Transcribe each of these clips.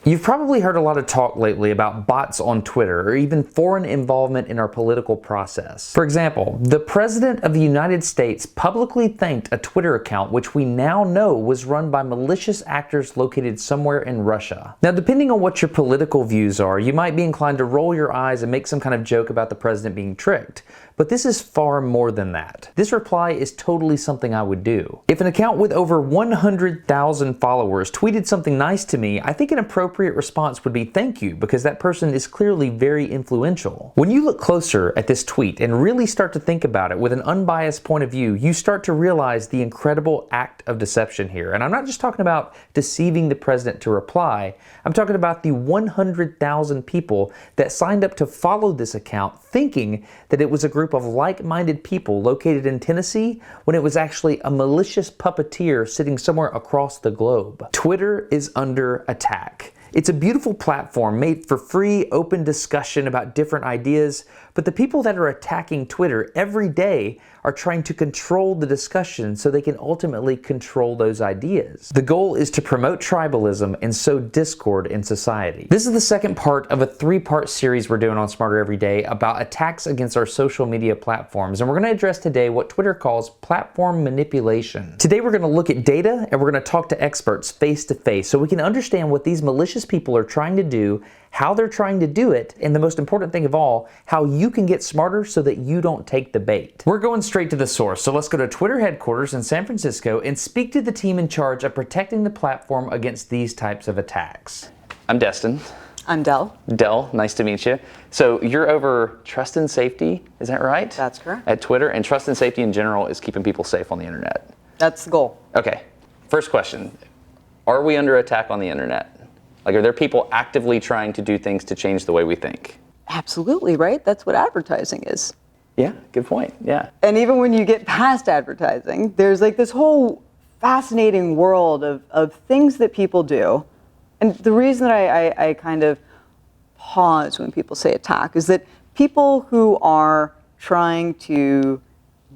You've probably heard a lot of talk lately about bots on Twitter or even foreign involvement in our political process. For example, the President of the United States publicly thanked a Twitter account which we now know was run by malicious actors located somewhere in Russia. Now, depending on what your political views are, you might be inclined to roll your eyes and make some kind of joke about the president being tricked. But this is far more than that. This reply is totally something I would do. If an account with over 100,000 followers tweeted something nice to me, I think an appropriate response would be thank you, because that person is clearly very influential. When you look closer at this tweet and really start to think about it with an unbiased point of view, you start to realize the incredible act of deception here. And I'm not just talking about deceiving the president to reply, I'm talking about the 100,000 people that signed up to follow this account thinking that it was a group of like-minded people located in Tennessee when it was actually a malicious puppeteer sitting somewhere across the globe. Twitter is under attack. It's a beautiful platform made for free, open discussion about different ideas, but the people that are attacking Twitter every day are trying to control the discussion so they can ultimately control those ideas. The goal is to promote tribalism and sow discord in society. This is the second part of a 3-part series we're doing on Smarter Every Day about attacks against our social media platforms, and we're going to address today what Twitter calls platform manipulation. Today we're going to look at data and we're going to talk to experts face to face so we can understand what these malicious people are trying to do, how they're trying to do it, and the most important thing of all, how you can get smarter so that you don't take the bait. We're going straight to the source, so let's go to Twitter headquarters in San Francisco and speak to the team in charge of protecting the platform against these types of attacks. I'm Destin. I'm Del. Del, nice to meet you. So you're over trust and safety, is that right? That's correct. At Twitter, and trust and safety in general is keeping people safe on the internet. That's the goal. Okay, first question. Are we under attack on the internet? Like, are there people actively trying to do things to change the way we think? Absolutely, right? That's what advertising is. Yeah, good point, yeah. And even when you get past advertising, there's like this whole fascinating world of things that people do. And the reason that I kind of pause when people say attack is that people who are trying to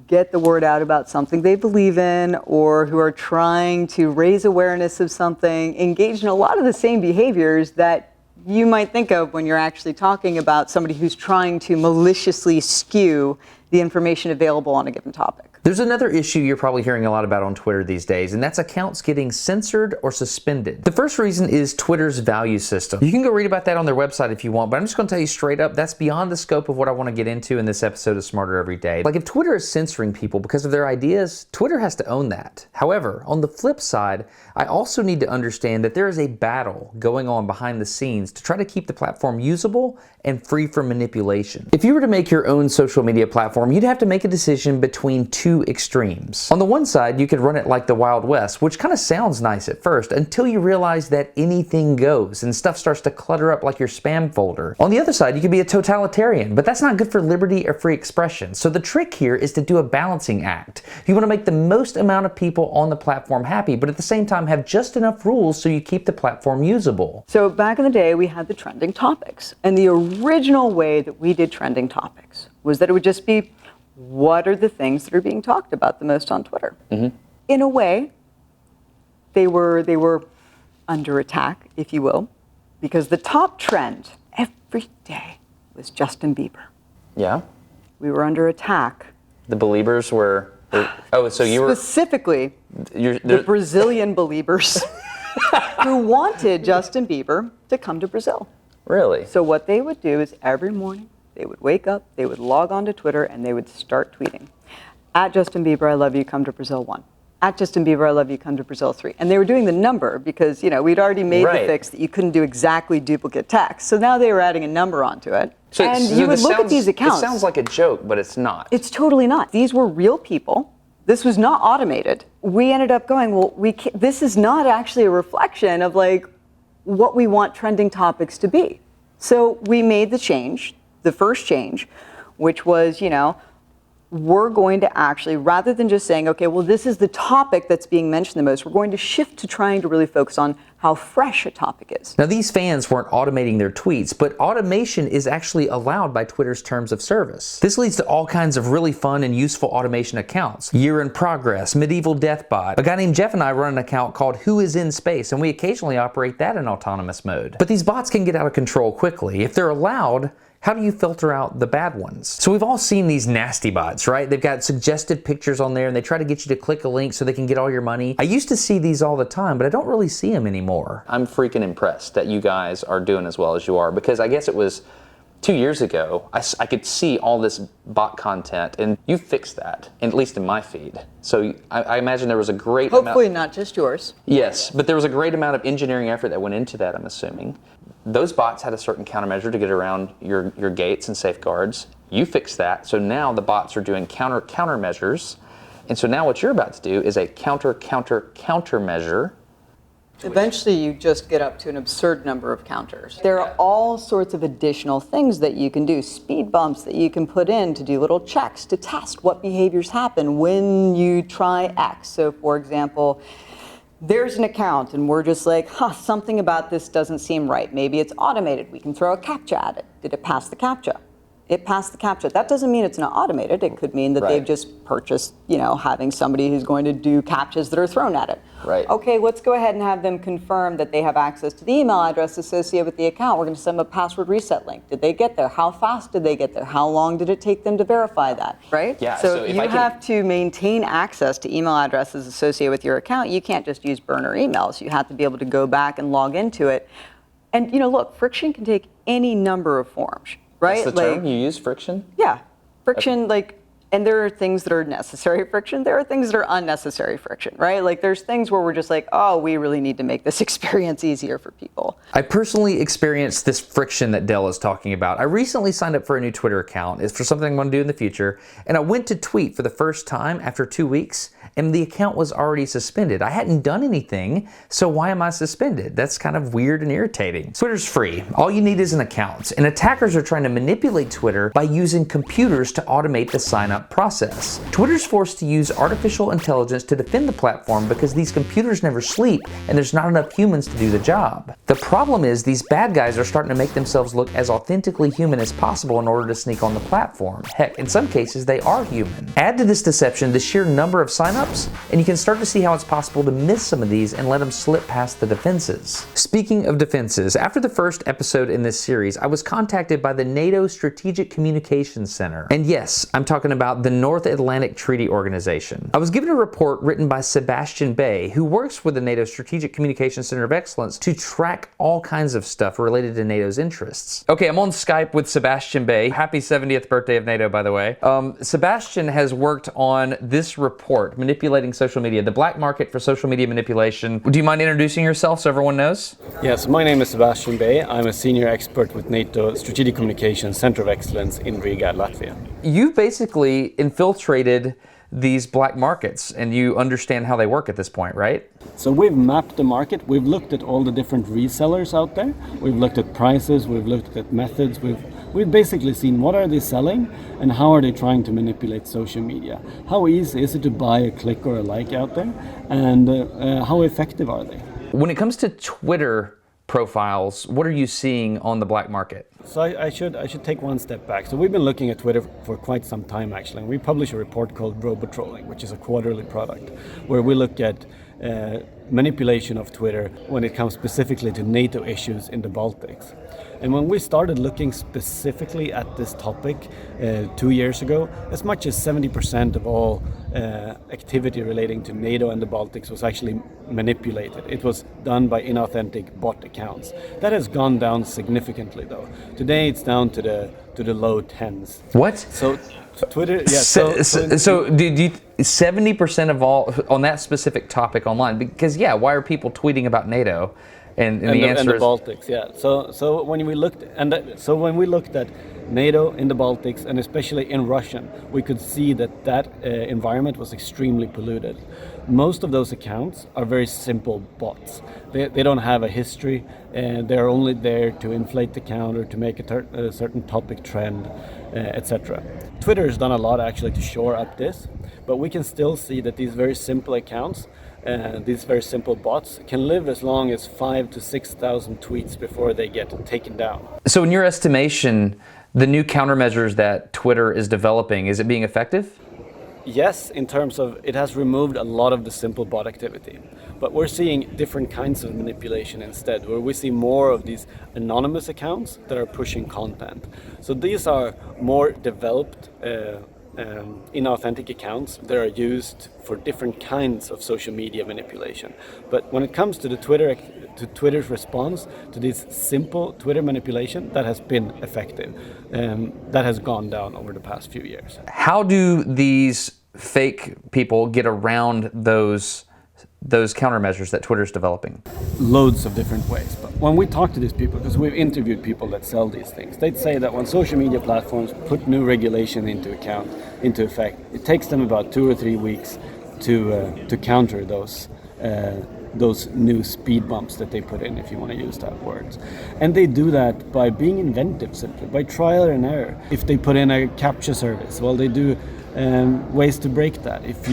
get the word out about something they believe in, or who are trying to raise awareness of something, engage in a lot of the same behaviors that you might think of when you're actually talking about somebody who's trying to maliciously skew the information available on a given topic. There's another issue you're probably hearing a lot about on Twitter these days, and that's accounts getting censored or suspended. The first reason is Twitter's value system. You can go read about that on their website if you want, but I'm just going to tell you straight up, that's beyond the scope of what I want to get into in this episode of Smarter Every Day. Like, if Twitter is censoring people because of their ideas, Twitter has to own that. However, on the flip side, I also need to understand that there is a battle going on behind the scenes to try to keep the platform usable and free from manipulation. If you were to make your own social media platform, you'd have to make a decision between two extremes. On the one side, you could run it like the Wild West, which kind of sounds nice at first until you realize that anything goes and stuff starts to clutter up like your spam folder. On the other side, you could be a totalitarian, but that's not good for liberty or free expression. So the trick here is to do a balancing act. You want to make the most amount of people on the platform happy, but at the same time have just enough rules so you keep the platform usable. So back in the day, we had the trending topics. And the original way that we did trending topics was that it would just be, what are the things that are being talked about the most on Twitter? Mm-hmm. In a way, they were under attack, if you will, because the top trend every day was Justin Bieber. Yeah. We were under attack. The Beliebers were oh, so you were specifically the Brazilian Beliebers who wanted Justin Bieber to come to Brazil. Really? So what they would do is every morning they would wake up, they would log on to Twitter, and they would start tweeting. At Justin Bieber, I love you, come to Brazil 1. At Justin Bieber, I love you, come to Brazil 3. And they were doing the number because, you know, we'd already made the fix that you couldn't do exactly duplicate text. So now they were adding a number onto it. So you would look at these accounts. It sounds like a joke, but it's not. It's totally not. These were real people. This was not automated. We ended up going, well, this is not actually a reflection of like what we want trending topics to be. So we made the change, the first change, which was, you know, we're going to actually, rather than just saying, okay, well, this is the topic that's being mentioned the most, we're going to shift to trying to really focus on how fresh a topic is. Now, these fans weren't automating their tweets, but automation is actually allowed by Twitter's terms of service. This leads to all kinds of really fun and useful automation accounts. Year in Progress, Medieval Deathbot. A guy named Jeff and I run an account called Who is in Space, and we occasionally operate that in autonomous mode. But these bots can get out of control quickly. If they're allowed, how do you filter out the bad ones? So we've all seen these nasty bots, right? They've got suggested pictures on there and they try to get you to click a link so they can get all your money. I used to see these all the time, but I don't really see them anymore. I'm freaking impressed that you guys are doing as well as you are, because I guess it was 2 years ago, I could see all this bot content, and you fixed that, at least in my feed. So I imagine there was a great Hopefully not just yours. Yes, but there was a great amount of engineering effort that went into that, I'm assuming. Those bots had a certain countermeasure to get around your gates and safeguards. You fixed that, so now the bots are doing countermeasures. And so now what you're about to do is a countermeasure. Eventually you just get up to an absurd number of counters. There are all sorts of additional things that you can do, speed bumps that you can put in to do little checks to test what behaviors happen when you try X. So for example, there's an account and we're just like, something about this doesn't seem right. Maybe it's automated. We can throw a CAPTCHA at it. Did it pass the CAPTCHA? It passed the CAPTCHA. That doesn't mean it's not automated. It could mean that they've just purchased, having somebody who's going to do CAPTCHAs that are thrown at it. Right. Okay, let's go ahead and have them confirm that they have access to the email address associated with the account. We're going to send them a password reset link. Did they get there? How fast did they get there? How long did it take them to verify that? Right? Yeah. So you have to maintain access to email addresses associated with your account. You can't just use burner emails. You have to be able to go back and log into it. And look, friction can take any number of forms. Right? That's the term you use, friction? Yeah. Friction, and there are things that are necessary friction. There are things that are unnecessary friction, right? There's things where we're just like, oh, we really need to make this experience easier for people. I personally experienced this friction that Dell is talking about. I recently signed up for a new Twitter account. It's for something I'm going to do in the future. And I went to tweet for the first time after 2 weeks, and the account was already suspended. I hadn't done anything, so why am I suspended? That's kind of weird and irritating. Twitter's free. All you need is an account. And attackers are trying to manipulate Twitter by using computers to automate the sign-up process. Twitter's forced to use artificial intelligence to defend the platform because these computers never sleep and there's not enough humans to do the job. The problem is these bad guys are starting to make themselves look as authentically human as possible in order to sneak on the platform. Heck, in some cases they are human. Add to this deception the sheer number of signups, and you can start to see how it's possible to miss some of these and let them slip past the defenses. Speaking of defenses, after the first episode in this series, I was contacted by the NATO Strategic Communications Center. And yes, I'm talking about the North Atlantic Treaty Organization. I was given a report written by Sebastian Bay, who works with the NATO Strategic Communications Center of Excellence to track all kinds of stuff related to NATO's interests. Okay, I'm on Skype with Sebastian Bay. Happy 70th birthday of NATO, by the way. Sebastian has worked on this report, Manipulating Social Media, the black market for social media manipulation. Do you mind introducing yourself so everyone knows? Yes, my name is Sebastian Bay. I'm a senior expert with NATO Strategic Communications Center of Excellence in Riga, Latvia. You basically infiltrated these black markets and you understand how they work at this point, right? So we've mapped the market. We've looked at all the different resellers out there. We've looked at prices. We've looked at methods. We've basically seen what are they selling and how are they trying to manipulate social media. How easy is it to buy a click or a like out there, and how effective are they? When it comes to Twitter profiles, what are you seeing on the black market? So I should take one step back. So we've been looking at Twitter for quite some time actually. And we publish a report called Robotrolling, which is a quarterly product, where we look at manipulation of Twitter when it comes specifically to NATO issues in the Baltics. And when we started looking specifically at this topic 2 years ago, as much as 70% of all activity relating to NATO and the Baltics was actually manipulated. It was done by inauthentic bot accounts. That has gone down significantly though. Today it's down to the low tens. What? So Twitter, yeah. So do you 70% of all on that specific topic online? Because why are people tweeting about NATO? And the answer and the is Baltics, yeah. So when we looked at NATO in the Baltics and especially in Russian, we could see that environment was extremely polluted. Most of those accounts are very simple bots. They don't have a history, and they're only there to inflate the counter, to make a certain topic trend, etc. Twitter has done a lot actually to shore up this, but we can still see that these very simple accounts these very simple bots can live as long as 5,000 to 6,000 tweets before they get taken down. So in your estimation, the new countermeasures that Twitter is developing, is it being effective? Yes, in terms of it has removed a lot of the simple bot activity, but we're seeing different kinds of manipulation instead, where we see more of these anonymous accounts that are pushing content. So these are more developed inauthentic accounts that are used for different kinds of social media manipulation. But when it comes to Twitter's response to this simple Twitter manipulation, that has been effective. That has gone down over the past few years. How do these fake people get around those countermeasures that Twitter's developing? Loads of different ways. But when we talk to these people, because we've interviewed people that sell these things, they'd say that when social media platforms put new regulation into effect, it takes them about 2 or 3 weeks to counter those new speed bumps that they put in, if you want to use that word. And they do that by being inventive, simply by trial and error. If they put in a CAPTCHA service, well, they do ways to break that. If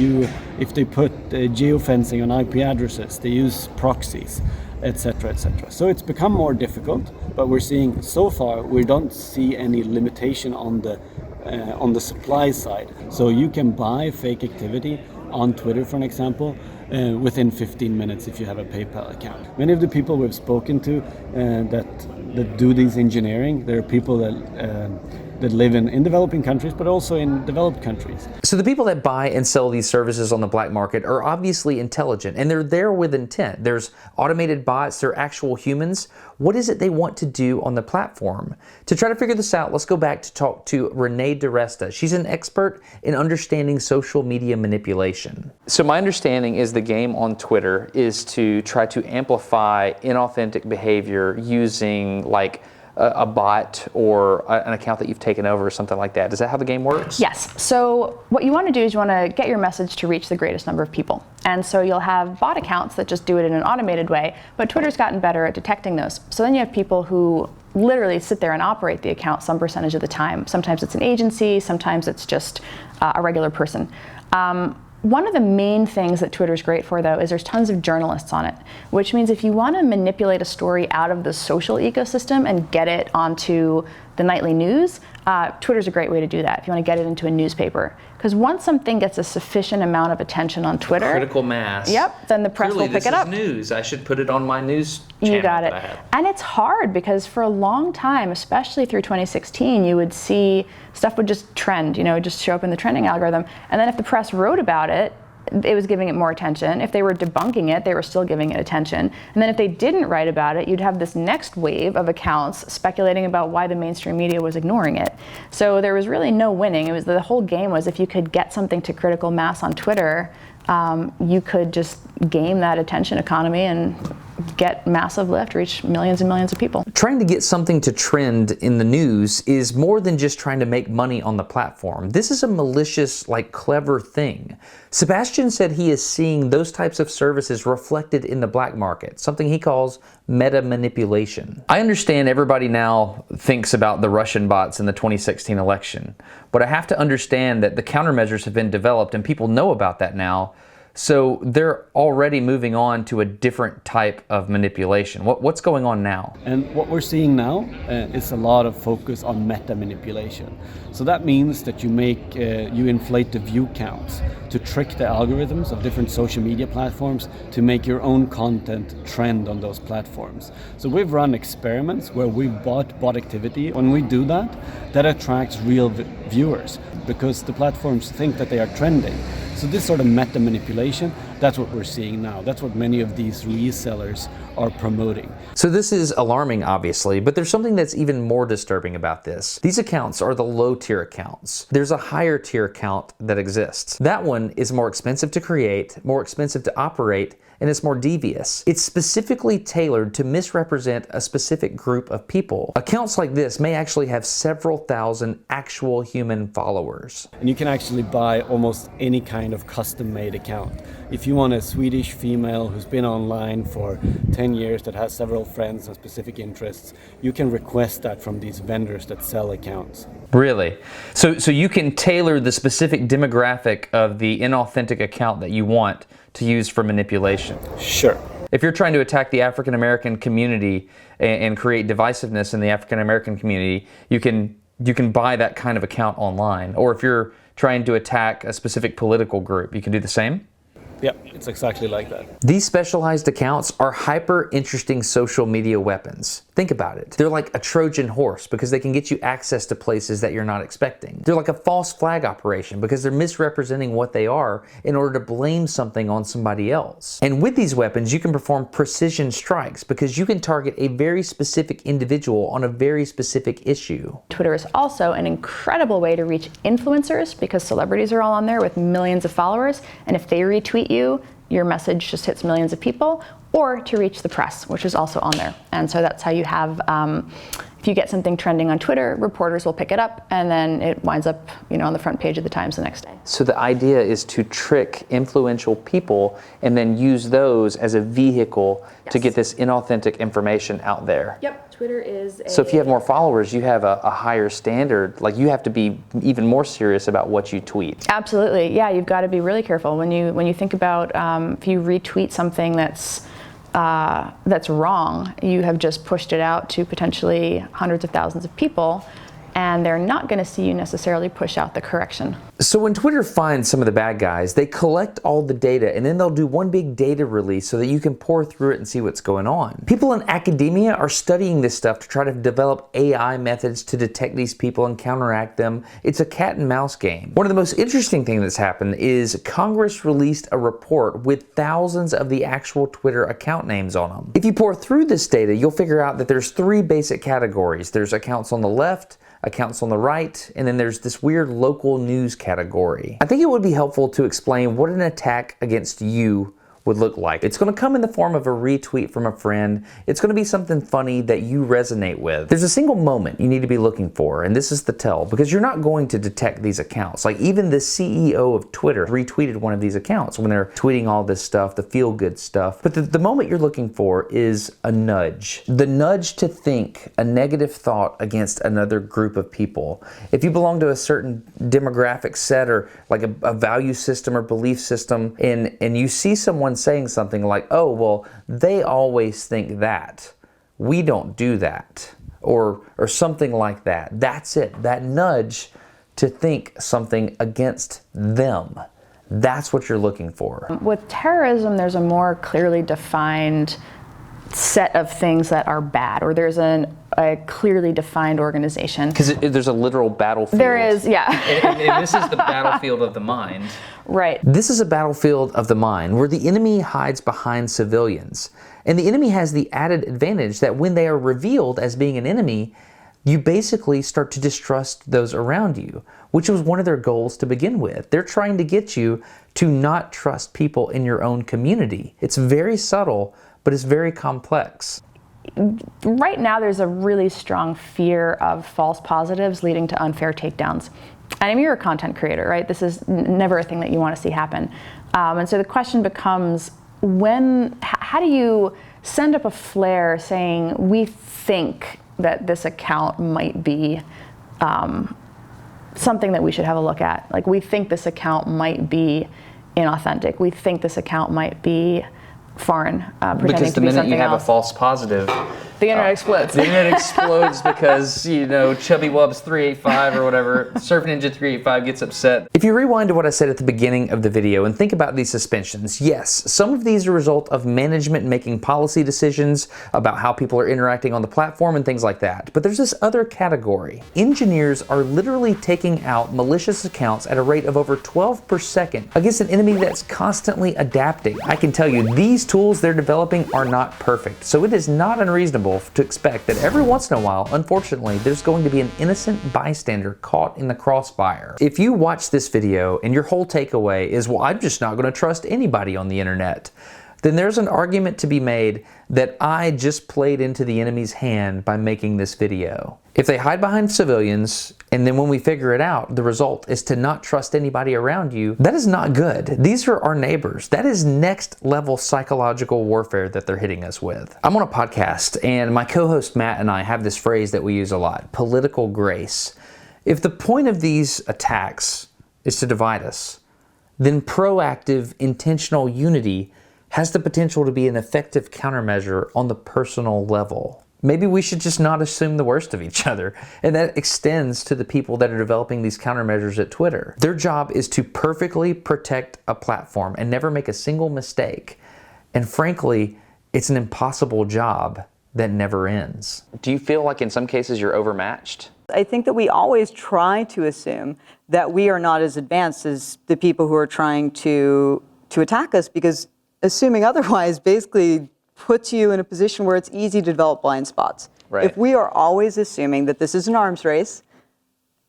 they put geofencing on IP addresses, they use proxies, etc., etc. So it's become more difficult, but we're seeing so far we don't see any limitation on the supply side. So you can buy fake activity on Twitter, for an example, within 15 minutes if you have a PayPal account. Many of the people we've spoken to that do this engineering, there are people that live in developing countries, but also in developed countries. So the people that buy and sell these services on the black market are obviously intelligent, and they're there with intent. There's automated bots, they're actual humans. What is it they want to do on the platform? To try to figure this out, let's go back to talk to Renee DiResta. She's an expert in understanding social media manipulation. So my understanding is the game on Twitter is to try to amplify inauthentic behavior using like a bot or an account that you've taken over or something like that. Is that how the game works? Yes. So what you want to do is you want to get your message to reach the greatest number of people. And so you'll have bot accounts that just do it in an automated way, but Twitter's gotten better at detecting those. So then you have people who literally sit there and operate the account some percentage of the time. Sometimes it's an agency, sometimes it's just a regular person. One of the main things that Twitter's great for, though, is there's tons of journalists on it, which means if you want to manipulate a story out of the social ecosystem and get it onto the nightly news, Twitter's a great way to do that if you want to get it into a newspaper. Because once something gets a sufficient amount of attention on Twitter, critical mass. Yep, then the press will pick it up. This is news. I should put it on my news channel. You got it. That I have. And it's hard because for a long time, especially through 2016, you would see stuff would just trend, just show up in the trending algorithm. And then if the press wrote about it, it was giving it more attention. If they were debunking it, they were still giving it attention. And then if they didn't write about it, you'd have this next wave of accounts speculating about why the mainstream media was ignoring it. So there was really no winning. It was the whole game was if you could get something to critical mass on Twitter, you could just game that attention economy and get massive lift, reach millions and millions of people. Trying to get something to trend in the news is more than just trying to make money on the platform. This is a malicious, clever thing. Sebastian said he is seeing those types of services reflected in the black market, something he calls meta manipulation. I understand everybody now thinks about the Russian bots in the 2016 election, but I have to understand that the countermeasures have been developed and people know about that now. So they're already moving on to a different type of manipulation. What's going on now? And what we're seeing now is a lot of focus on meta manipulation. So that means that you inflate the view counts to trick the algorithms of different social media platforms to make your own content trend on those platforms. So we've run experiments where we've bought bot activity. When we do that, that attracts real viewers because the platforms think that they are trending. So this sort of meta manipulation, that's what we're seeing now. That's what many of these resellers are promoting. So this is alarming, obviously, but there's something that's even more disturbing about this. These accounts are the low tier accounts. There's a higher tier account that exists. That one is more expensive to create, more expensive to operate, and it's more devious. It's specifically tailored to misrepresent a specific group of people. Accounts like this may actually have several thousand actual human followers. And you can actually buy almost any kind of custom-made account. If you want a Swedish female who's been online for 10 years that has several friends and specific interests, you can request that from these vendors that sell accounts. Really? So you can tailor the specific demographic of the inauthentic account that you want to use for manipulation. Sure. If you're trying to attack the African American community and create divisiveness in the African American community, you can buy that kind of account online. Or if you're trying to attack a specific political group, you can do the same. Yeah, it's exactly like that. These specialized accounts are hyper interesting social media weapons. Think about it. They're like a Trojan horse because they can get you access to places that you're not expecting. They're like a false flag operation because they're misrepresenting what they are in order to blame something on somebody else. And with these weapons, you can perform precision strikes because you can target a very specific individual on a very specific issue. Twitter is also an incredible way to reach influencers because celebrities are all on there with millions of followers, and if they retweet you, your message just hits millions of people, or to reach the press, which is also on there. And so that's how you have, if you get something trending on Twitter, reporters will pick it up, and then it winds up, on the front page of the Times the next day. So the idea is to trick influential people and then use those as a vehicle to get this inauthentic information out there. Yep, Twitter is So if you have more followers, you have a higher standard. Like, you have to be even more serious about what you tweet. Absolutely, yeah, you've got to be really careful when you think about if you retweet something that's wrong, you have just pushed it out to potentially hundreds of thousands of people, and they're not going to see you necessarily push out the correction. So when Twitter finds some of the bad guys, they collect all the data and then they'll do one big data release so that you can pour through it and see what's going on. People in academia are studying this stuff to try to develop AI methods to detect these people and counteract them. It's a cat and mouse game. One of the most interesting things that's happened is Congress released a report with thousands of the actual Twitter account names on them. If you pour through this data, you'll figure out that there's three basic categories. There's accounts on the left, accounts on the right, and then there's this weird local news category. I think it would be helpful to explain what an attack against you would look like. It's going to come in the form of a retweet from a friend. It's going to be something funny that you resonate with. There's a single moment you need to be looking for, and this is the tell, because you're not going to detect these accounts. Like, even the CEO of Twitter retweeted one of these accounts when they're tweeting all this stuff, the feel-good stuff. But the moment you're looking for is a nudge. The nudge to think a negative thought against another group of people. If you belong to a certain demographic set or like a value system or belief system, and you see someone saying something like, oh, well, they always think that. We don't do that. Or something like that. That's it. That nudge to think something against them. That's what you're looking for. With terrorism, there's a more clearly defined set of things that are bad, or there's a clearly defined organization. Because there's a literal battlefield. There is, yeah. and this is the battlefield of the mind. Right. This is a battlefield of the mind where the enemy hides behind civilians. And the enemy has the added advantage that when they are revealed as being an enemy, you basically start to distrust those around you, which was one of their goals to begin with. They're trying to get you to not trust people in your own community. It's very subtle, but it's very complex. Right now, there's a really strong fear of false positives leading to unfair takedowns. And I mean, you're a content creator, right? This is never a thing that you want to see happen. And so the question becomes, how do you send up a flare saying, we think that this account might be something that we should have a look at? Like, we think this account might be inauthentic. We think this account might be foreign, pretending because to the be something else. minute you have a false positive, the internet explodes. The internet explodes because, Chubby Wubs 385 or whatever, Surf Ninja 385 gets upset. If you rewind to what I said at the beginning of the video and think about these suspensions, yes, some of these are a result of management making policy decisions about how people are interacting on the platform and things like that. But there's this other category. Engineers are literally taking out malicious accounts at a rate of over 12 per second against an enemy that's constantly adapting. I can tell you, these tools they're developing are not perfect, so it is not unreasonable to expect that every once in a while, unfortunately, there's going to be an innocent bystander caught in the crossfire. If you watch this video and your whole takeaway is, well, I'm just not going to trust anybody on the internet, then there's an argument to be made that I just played into the enemy's hand by making this video. If they hide behind civilians, and then when we figure it out, the result is to not trust anybody around you, that is not good. These are our neighbors. That is next level psychological warfare that they're hitting us with. I'm on a podcast, and my co-host Matt and I have this phrase that we use a lot, political grace. If the point of these attacks is to divide us, then proactive, intentional unity has the potential to be an effective countermeasure on the personal level. Maybe we should just not assume the worst of each other, and that extends to the people that are developing these countermeasures at Twitter. Their job is to perfectly protect a platform and never make a single mistake. And frankly, it's an impossible job that never ends. Do you feel like in some cases you're overmatched? I think that we always try to assume that we are not as advanced as the people who are trying to attack us, because assuming otherwise basically puts you in a position where it's easy to develop blind spots. Right. If we are always assuming that this is an arms race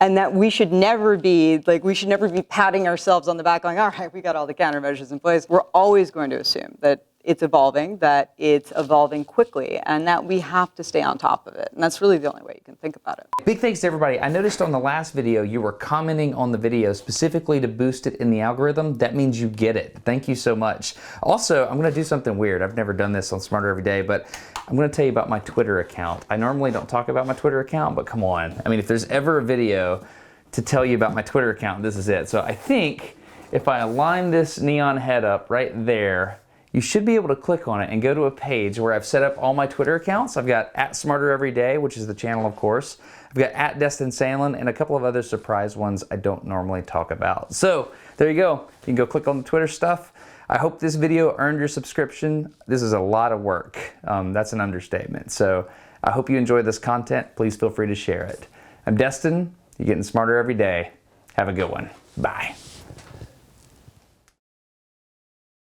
and that we should never be patting ourselves on the back going, all right, we got all the countermeasures in place, we're always going to assume that it's evolving quickly, and that we have to stay on top of it. And that's really the only way you can think about it. Big thanks to everybody. I noticed on the last video you were commenting on the video specifically to boost it in the algorithm. That means you get it. Thank you so much. Also, I'm going to do something weird. I've never done this on Smarter Every Day, but I'm going to tell you about my Twitter account. I normally don't talk about my Twitter account, but come on. I mean, if there's ever a video to tell you about my Twitter account, this is it. So I think if I align this neon head up right there, you should be able to click on it and go to a page where I've set up all my Twitter accounts. I've got @SmarterEveryDay, which is the channel, of course. I've got @Destin and a couple of other surprise ones I don't normally talk about. So there you go. You can go click on the Twitter stuff. I hope this video earned your subscription. This is a lot of work. That's an understatement. So I hope you enjoy this content. Please feel free to share it. I'm Destin. You're getting smarter every day. Have a good one. Bye.